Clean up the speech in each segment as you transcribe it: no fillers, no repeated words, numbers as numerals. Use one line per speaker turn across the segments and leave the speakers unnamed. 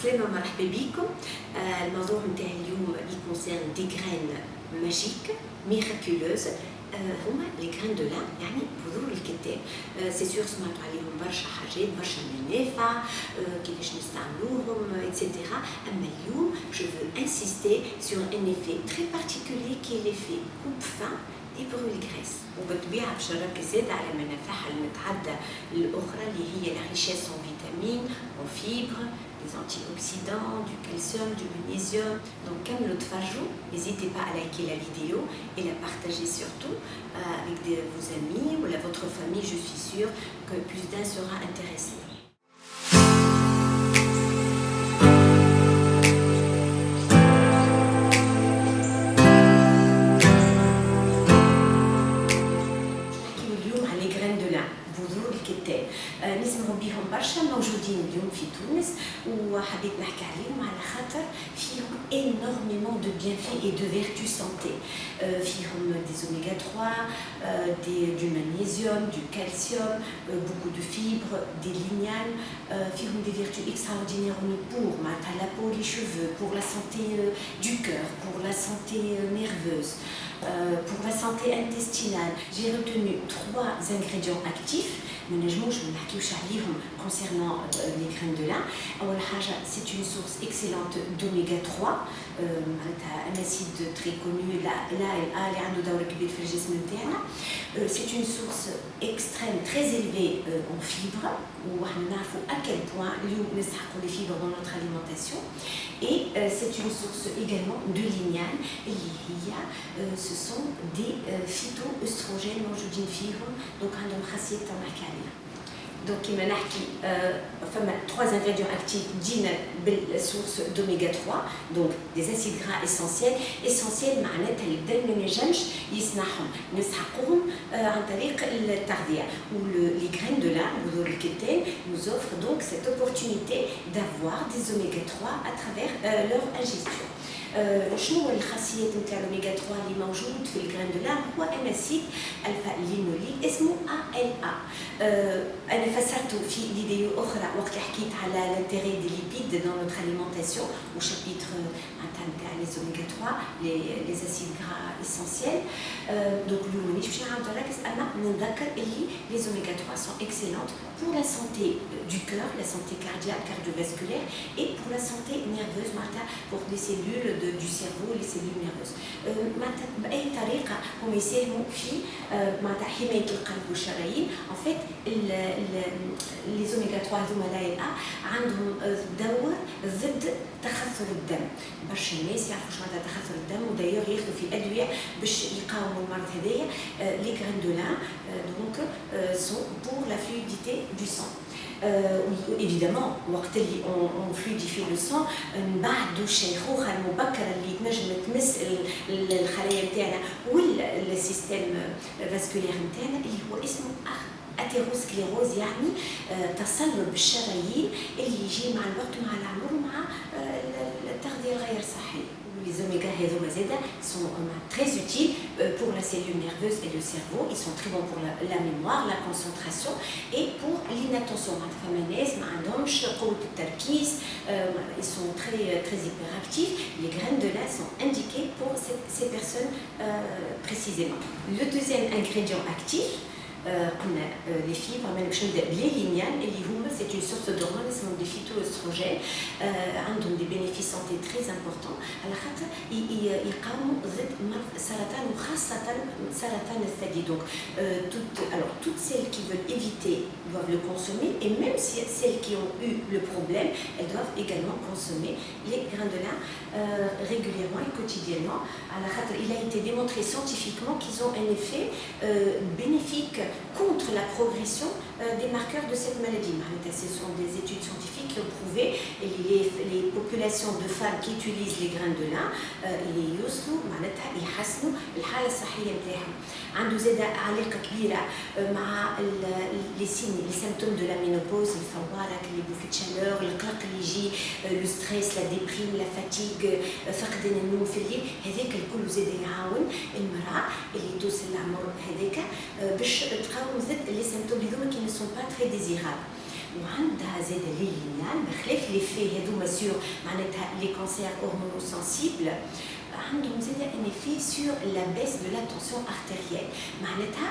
عسلامة مرحبا بكم. الموضوع نتاع اليوم يكونسيرن دي غرين ماجيك ميراكولوز. هما لي غرين دو لان يعني بذور الكتان. سي سور سمعتوا عليهم برشا حاجات برشا منافع كيفاش نستعملوهم اكسيتيرا. اما اليوم جو فو انسيستي سور ان ايفي تري بارتيكولي كي ليفي كوب فان اي برول غريس، وبالطبيعه باش نركز زاد على منافعها المتعدده الاخرى اللي هي لا ريشيس en vitamines, en fibres, des antioxydants, du calcium, du magnésium. Donc comme le tfajou, n'hésitez pas à liker la vidéo et la partager surtout avec vos amis ou votre famille. Je suis sûre que plus d'un sera intéressé. بذور الكتان نسمعوا بهم برشا، موجودين اليوم في تونس وحبيت نحكي عليهم على خاطر فيهم énormément de bienfaits et de vertus santé. فيهم des oméga 3, du magnésium, du calcium, beaucoup de fibres, des lignanes. فيهم des vertus extraordinaires pour la peau, les cheveux, pour la santé du cœur, pour la santé nerveuse, pour la santé intestinale. J'ai retenu 3 ingrédients actifs. ما نجموش ما نحكيوش عليهم concernant les graines de lin. أول حاجة c'est une source excellente d'oméga 3 معناتها un acide très connu لا اللي عنده دور كبير في الجسم نتاعنا. C'est une source extrême très élevée en fibres وحنا نعرفوا à quel point اليوم نستحقوا les fibres dans notre alimentation. Et c'est une source également de lignane اللي هي ce sont des phytoœstrogènes موجودين فيهم، donc عندهم خاصية نحكي عليها. Donc كما نحكي فما 3 ingrédients actifs دينا بالسورس d'oméga 3, donc des acides gras essentiels. essentiels معناتها اللي الدم ما ينجمش يصنعهم، نسحقوهم عن طريق التغذية. les graines de lin بذور الكتان nous offrent donc cette opportunité d'avoir des oméga 3 à travers leur ingestion. شنو هو الخاصيات نتاع الاوميغا 3 اللي موجود في الجرين دو لان؟ هو ان اسيد الفا لينوليك اسمه ALA. انا فسرته في فيديو اخرى وقت اللي حكيت على لانتيري دي ليبيد دون نوتر اليمونتاسيون وشابيتر نتاع لي اوميغا 3 لي اسيد غرا اسونسيال. دونك اليوم مانيش باش نعاود نركز، انا نذكر اللي لي اوميغا 3 سون اكسيلونت pour la santé du cœur, la santé cardiaque, cardiovasculaire et pour la santé nerveuse, pour les cellules du cerveau, les cellules nerveuses. بأي طريقة هم يساهموا في حماية القلب والشرايين. en fait les oméga 3 هذوما لا عندهم دور ضد تخثر الدم. برشا الناس يعرفوا شنو معناتها تخثر الدم ودايوغ ياخذوا في ادويه باش يقاوموا المرض هذايا. لي غرين دو لان donc sont pour la fluidité du sang. évidemment وقت اللي on fluidifie le sang نبعدوا الشيخوخه المبكره اللي تنجم تمس الخلايا نتاعنا والسيستم فاسكولير نتاعنا اللي هو اسمه اثيروسكليروز، يعني تصلب الشرايين اللي يجي مع الوقت ومع العمر ومع التغذيه الغير صحيه. Les oméga هذوما زادا sont très utiles pour la cellule nerveuse et le cerveau. Ils sont très bons pour la mémoire, la concentration et pour l'inattention. فما ناس ما عندهمش قوة التركيز، ils sont très hyperactifs. Les graines de lin sont indiquées pour ces personnes précisément. Le deuxième ingrédient actif قلنا لي فيبر، ما نمشيو نبدا بلي لينيان اللي هما سي اون سورس دهرمون اسمهم دي فيتوستروجين. عندهم دي بينيفيس سانتي تري امبورطون على خاطر يقاوموا ضد مرض السرطان وخاصه سرطان الثدي. دونك toutes celles qui veulent éviter doivent le consommer, et même si celles qui ont eu le problème, elles doivent également consommer les grains de lin régulièrement et quotidiennement. على خاطر il a été démontré scientifiquement qu'ils ont un effet bénéfique contre la progression des marqueurs de cette maladie. Ce sont des études scientifiques qui ont prouvé que les populations de femmes qui utilisent les grains de lin يوصلوا معناتها يحسنوا الحالة الصحية نتاعهم. عنده زاد علاقة كبيرة مع les symptômes de la ménopause، الفوارق، les bouffées de chaleur، القلق اللي يجي، le stress، la déprime، la fatigue، فقدان النوم في الليل. هذاك الكل زاد يعاون المرأة اللي توصل للعمر هذاك باش تقاوم ضد les symptômes هذوما qui ne sont pas très désirables. وعندها زاد لي لينيال بخلاف لي في هذوما سور معناتها لي كونسير هرمونو سنسيبل عندهم زاد ان افي سور لا بيس دو لا تونسيون ارتيريال معناتها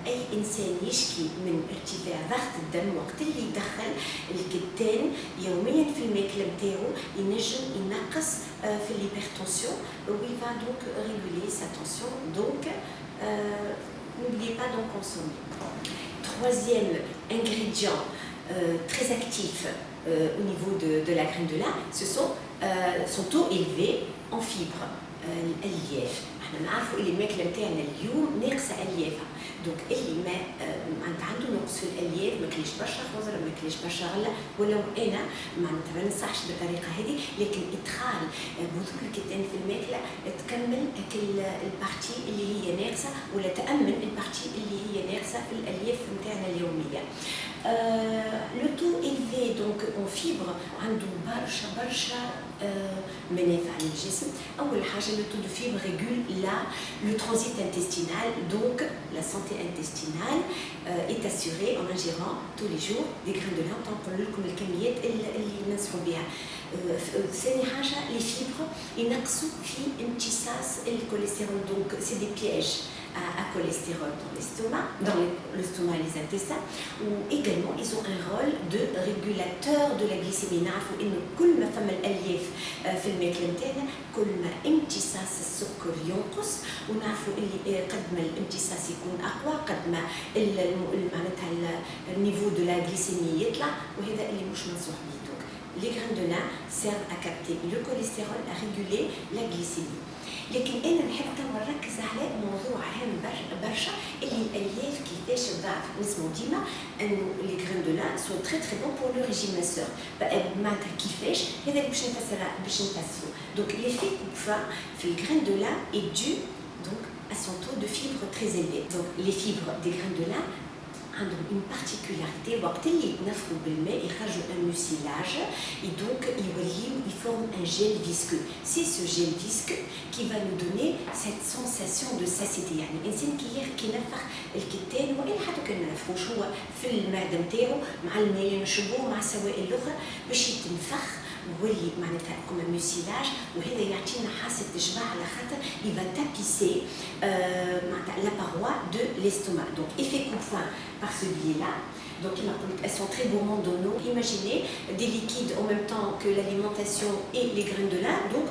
اي انسان يشكي من ارتفاع ضغط الدم وقت اللي يدخل الكتان يوميا في الماكله نتاعو ينجم ينقص في l'hypertension où il va donc réguler sa tension donc n'oubliez pas d'en consommer. Troisième ingrédient très actif au niveau de la graine de lin, ce sont son taux élevé en fibres. الألياف احنا نعرفوا اللي الماكله نتاعنا اليوم ناقصه الياف دونك اللي ما عنده نقص في الالياف ما كليش برشا خضره ما كليش برشا غله ولو انا معناتها ما ننصحش بالطريقه هذه لكن ادخال بذور الكتان في الماكله تكمل البارتي اللي هي ناقصه ولا تامن البارتي اللي هي ناقصه في الالياف نتاعنا اليوميه. لو تو élevé donc en fibre عنده برشا منافع للجسم. اول حاجه لو تو دو فيبر ريغول le transit intestinal donc la santé intestinale est assurée en ingérant tous les jours des graines de lin تنقل لكم الكميات اللي ننصحوا بها. ثاني حاجه لي فيبر ينقصوا في امتصاص الكوليسترول donc c'est des pièges à cholestérol dans l'estomac et les intestins ou également ils ont un rôle de régulateur de la glycémie. نعرفوا انه كل ما فما الالياف في الماكله نتاعنا كل ما امتصاص السكر ينقص ونعرفوا اللي قد ما الامتصاص يكون اقوى قد ما معناتها النيفو دو لا غليسيمي يطلع وهذا اللي مش منصوح به. donc les graines de lin servent à capter le cholestérol à réguler la glycémie. لكن انا نحب نركز على موضوع هام برشا اللي الالياف كيفاش تضاعف. نسمعوا ديما انه لي غران دو لان سون تري تري بون بور لو ريجيم ماسور معناتها كيفاش هذا اللي باش نفسروا. دونك ليفي كوبفا في الغران دو لان اي دو donc à son taux de fibres très élevé. Donc les fibres des graines de lin عندهم une particularité وقت اللي يتنفخوا بالماء يخرجوا un mucilage et donc ils forment un gel visqueux. C'est ce gel visqueux qui va nous donner cette sensation de satiété. يعني الانسان كي ينفخ الكتان وإلا حتى كان ما نفخوش هو في المعده نتاعو مع الماء اللي نشربوه مع السوائل الاخرى باش يتنفخ ويولي معناتها كوم ميسيلاج وهذا يعطينا حاسه تشبع على خاطر يبا تابيسي معناتها لا باروا دو ليستوما. دونك ايفي كوبفان par ce biais-là. Donc elles sont très gourmandes en eau. Imaginez des liquides en même temps que l'alimentation et les graines de lin. Donc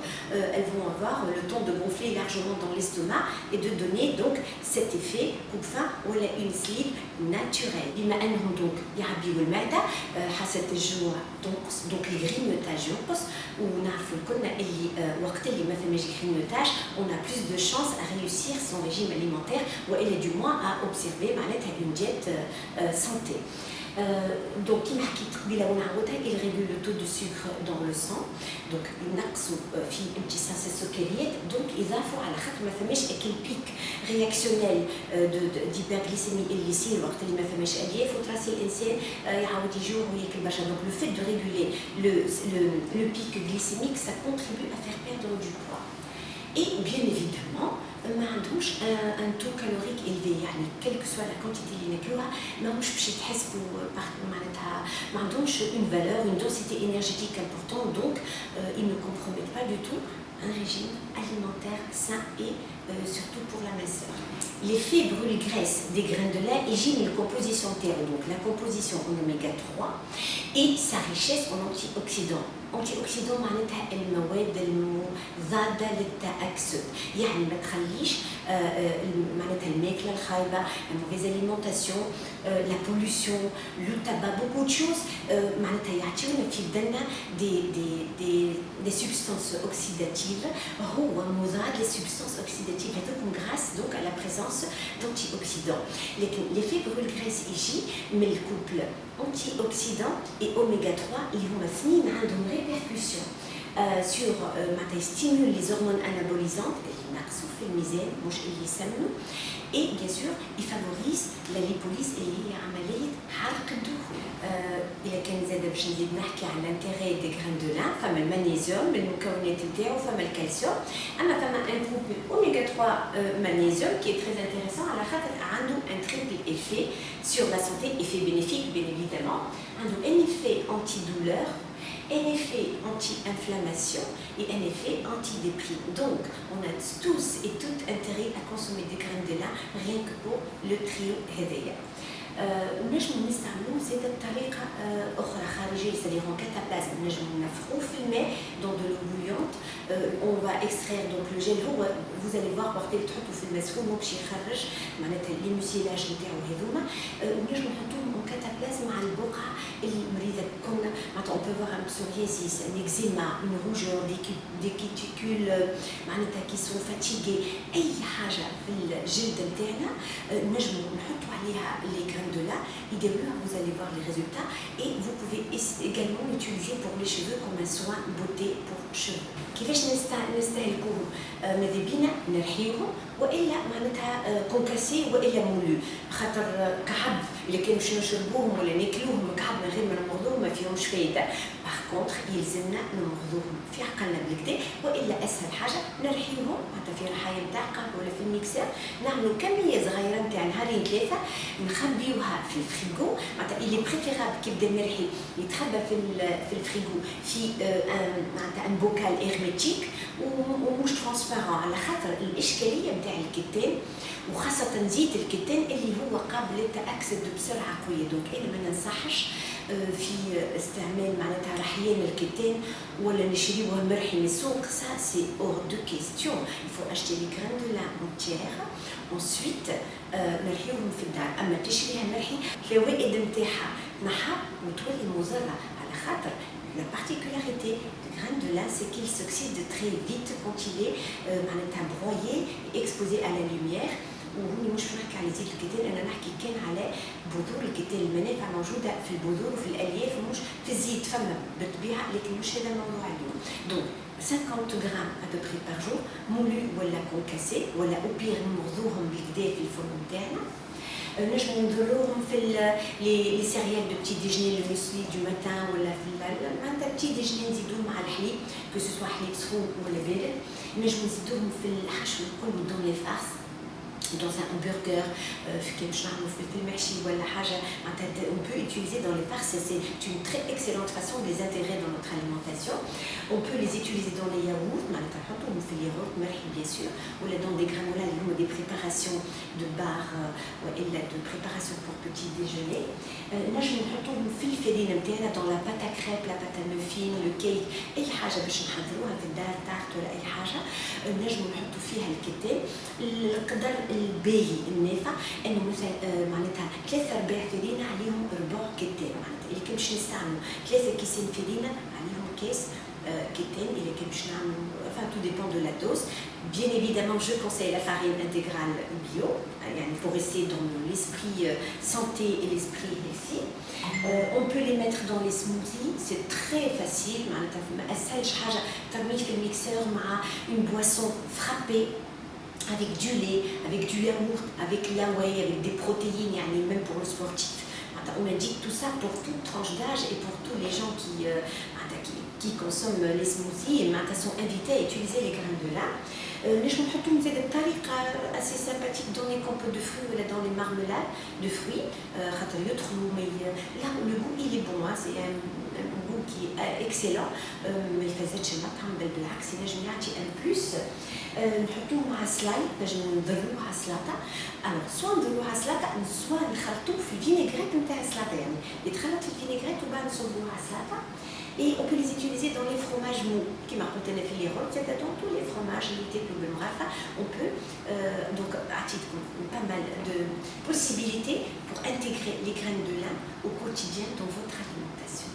elles vont avoir le temps de gonfler largement dans l'estomac et de donner donc cet effet coupe-faim ou une sleeve naturelle. بما أنهم donc يعبيوا المعدة حاسة الجوع تنقص donc les grignotages ينقص ونعرفوا كلنا اللي وقت اللي ما فماش grignotage on a plus de chance à réussir son régime alimentaire وإلا du moins à observer معناتها une diète santé. Donc كيما حكيت قبيله ونعاودها il régule le taux de sucre dans le sang donc ينقصوا في امتصاص السكريات donc يضافوا على خاطر ما فماش اكل بيك رياكسيونيل ديبرغليسيمي اللي يصير وقت اللي ما فماش الياف وتراسي الانسان يعاود يجوع وياكل برشا. donc le fait de réguler le pic glycémique ça contribue à faire perdre du poids et bien évidemment ما عندهمش ان تو كالوريك élevé يعني quelle que soit la quantité اللي ناكلوها ماهمش باش يتحسبوا معناتها ما عندهمش une valeur une densité énergétique importante donc ils ne compromettent pas du tout un régime alimentaire sain et surtout pour la minceur. L'effet brûle-graisse des graines de lin hygiène la composition terre donc la composition en oméga 3 et sa richesse en antioxydants. antioxydants معناتها المواد المضادة للتأكسد يعني ما تخليش معناتها الماكلة الخايبة la mauvaise alimentation la pollution le tabac beaucoup de choses معناتها يعطيونا في بدنا des substances oxydatives هو مضاد les substances oxydatives هذوكم grâce donc à la présence d'antioxydants. لكن l'effet brûle-graisse يجي من الكوبل antioxydants et oméga 3 اللي هما اثنين عندهم répercussion sur معناتها stimule les hormones anabolisantes اللي ينقصوا في الميزان مش اللي يسمنوا. Et bien sûr, il favorise la lipolyse اللي هي عملية حرق الدهون. إذا كان زاد باش نزيد نحكي على l'intérêt des graines de lin، فما المغنيسيوم بالمكونات نتاعو، فما الكالسيوم، أما فما un groupe oméga 3 magnésium qui est très intéressant على خاطر عنده un triple effet sur la santé, effet bénéfique bien évidemment، عنده un effet antidouleur, un effet anti-inflammation et un effet anti-déprime. Donc, on a tous et toutes intérêt à consommer des graines de lin rien que pour le trio هذايا. ونجمو نستعملوه زاد بطريقة أخرى خارجية، c'est-à-dire en cataplasme، نجمو نفخوه في الماء dans de l'eau bouillante. On va extraire donc le gel، هو vous allez voir وقت اللي تحطوا في المسحوق باش يخرج معناتها لي ميسيلاج نتاعو هذوما. ونجمو نحطوهم en cataplasme مع البقعة المريضة كنا معناتها on peut voir un psoriasis، un eczéma، une rougeur، des cuticules معناتها qui sont fatiguées، أي حاجة في الجلد نتاعنا نجمو نحطوا عليها les graines de lin. Idéalement, vous allez voir les résultats et vous pouvez également l'utiliser pour les cheveux comme un soin beauté pour cheveux. كيفاش نستهلكوهم؟ ماذا بينا نرحيوهم والا معناتها كونكاسي والا مولو، خاطر كعب الا كانوا باش نشربوهم ولا ناكلوهم كعب من غير ما نمرضوهم ما فيهمش فايده. باغ كونتر يلزمنا نمرضوهم في عقلنا بالكدا، والا اسهل حاجه نرحيوهم معناتها في رحايه نتاع قهوه ولا في الميكسر، نعملوا كميه صغيره نتاع نهارين ثلاثه نخبيوها في الفريغو. معناتها اللي بريفيرابل كي بدا مرحي يتخبى في الفريغو في معناتها ان بوكال هيرميتيك ومش ترانسبارون، على خاطر الاشكاليه نتاع الكتان وخاصه زيت الكتان اللي هو قابل للتاكسد بسرعه قويه. دونك انا ما ننصحش في استعمال معناتها رحيان الكتان ولا نشريوه مرحي من السوق، ça c'est hors de question. Il faut acheter les graines de lin entières. ensuite نرحيوهم في الدار. اما تشريها مرحي الفوائد نتاعها تنحى وتولي مضره، على خاطر la particularité des graines de lin c'est qu'il s'oxyde très vite quand il est معناتها broyé et exposé à la lumière. وهوني مش نحكي على زيت الكتان، انا نحكي كان على بذور الكتان. المنافع موجوده في البذور وفي الالياف ومش في الزيت، فما بالطبيعه، لكن مش هذا الموضوع اليوم. دونك 50 غرام à peu près par jour، مولو ولا كونكاسي ولا او بير نمرضوهم بالكدا في الفرن نتاعنا. نجمو نديروهم في لي سيريال دو بتي ديجيني، لو موسلي دو ماتان ولا في معناتها بتي ديجيني نزيدوه مع الحليب كو سو سوا حليب سخون ولا بارد. نجمو نزيدوهم في الحشو نقولو دون لي فارس، dans un hamburger, on peut utiliser dans les farces, c'est une très excellente façon de les intégrer dans notre alimentation. On peut les utiliser dans les yaourts, on fait les yaourts, bien sûr, ou dans des granolas, des préparations de bar et de préparation pour petit déjeuner. Là, je me dans la pâte à crêpes, la pâte à muffins, le cake, أي حاجة باش نحضروها في الدار تارت ولا أي حاجة نجمو نحطو فيها الكتان. القدر الباهي النافع انه مثلا معناتها 3/4 فرينه عليهم ربع كتان، معناتها اللي كان باش نستعملوا 3 كيسين فرينه عليهم كاس كتان، اللي كان باش نعملوا enfin tout dépend de la dose. Bien évidemment, je conseille la farine intégrale bio, pour rester dans l'esprit santé et l'esprit healthy. On peut les mettre dans les smoothies, c'est très facile. أسهل حاجة ترميه في الميكسeur مع une boisson frappée avec du lait, avec du yaourt, avec la whey, avec des protéines, même pour le sportif. On indique tout ça pour toute tranche d'âge et pour tous les gens qui consomment les smoothies et sont invités à utiliser les graines de lin. نجم نحطوهم زاد بطريقه assez sympathique dans les compotes de fruits ولا dans les marmelades de fruits خاطر يدخلوا là le goût il est bon, c'est un goût qui est excellent. ما يفزتش المطعم، بل بالعكس ينجم يعطي ان بلوس. نحطوه مع سلاي نجم نضروه على السلطه. سواء نديروه على السلطه سواء نخلطوه في الفينيغريت نتاع السلطه، يتخلط في الفينيغريت وبعد نصبوه على السلطه. Et on peut les utiliser dans les fromages mous, qui m'apportent les rôles, c'est-à-dire dans tous les fromages, on peut donc pas mal de possibilités pour intégrer les graines de lin au quotidien dans votre alimentation.